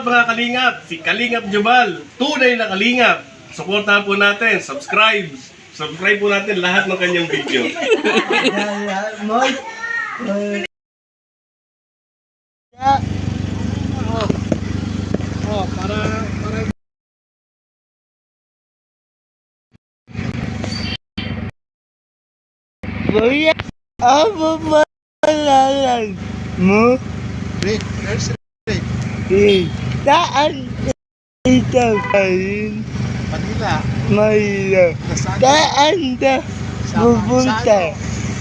out mga kalingap, si Kalingap Jubal, tunay na kalingap. Suportahan po natin, subscribe po natin lahat ng kanyang video. Kuya, ano ba palalang mo? Rick, there's Rick. Saan ito kayo? Manila. Manila. Nasaan? Saan ka pupunta?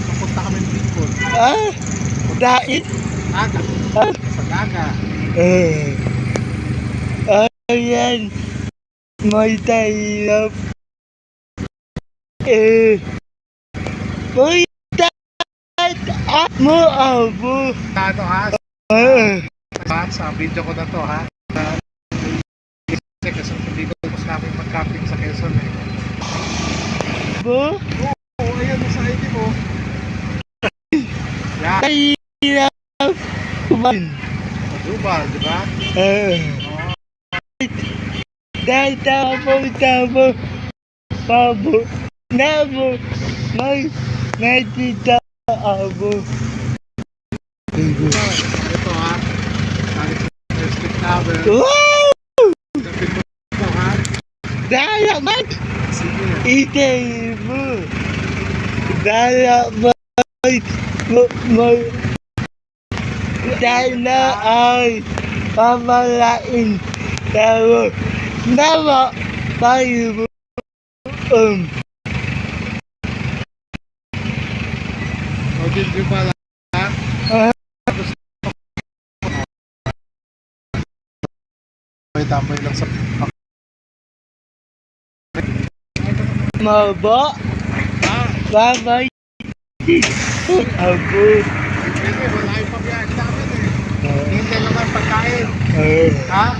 Pupunta kami ng Bicol. Ah? Dahil? Naga. Ah? Sa Naga. Ayan. May tailap. Kuya, mo abo. Ano ha? Sa video ko na to ha. Kasi hindi ko gusto namin mag-camping sa Quezon eh. Bo? Oo, ayan sa ID mo. Yan. Tailap. Kuman. Jubal, di ba? Dahil tabo, pabo, nabo, may natita abo. Ito ha. Stick number. Wow! Sabihin mo ito ha. Dalaman! Sige. Itay mo! Dalaman! Sana ay pamalain tayo. Nama tayo mo. O din Jubal ha. Tambay lang sa Maba, babay. Abo. Hindi, wala yung pabiyahe namin eh. Hindi naman pagkain. Ha?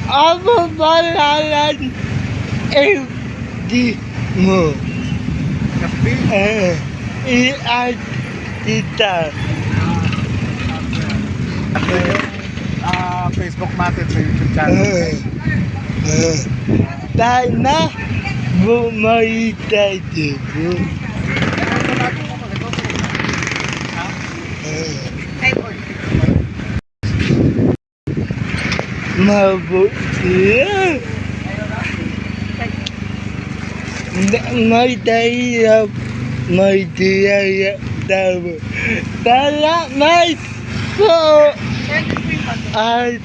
Abo balalan di mo. Kapi. I-add kita. Facebook natin sa YouTube channel. Sana bumalik tayo. Mabuti. May tayo. May tayo. Salamat po. At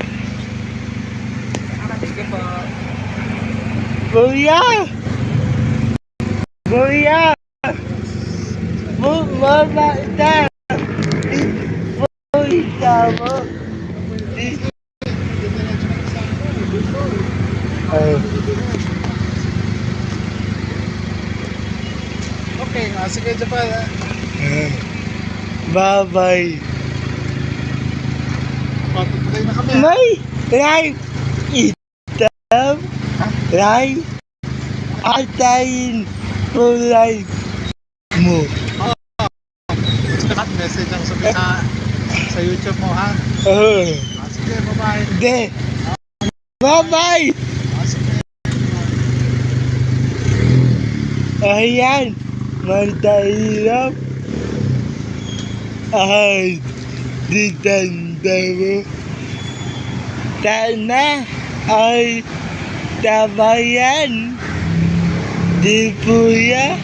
Kuya! Bumabata! Kuya mo! Okay, sige Jabal. Bye-bye! Patuloy na kami. May live itam! Live! Atayin po live mo! Lahat message ang sabi sa YouTube mo ha. Sige, bye-bye. De! Bye-bye! Sige. Ayan! Mantahirap! Ay! Ditanda mo! Sana ay tabayan! Di po ya!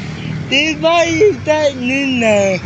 Di ba yung tanin na?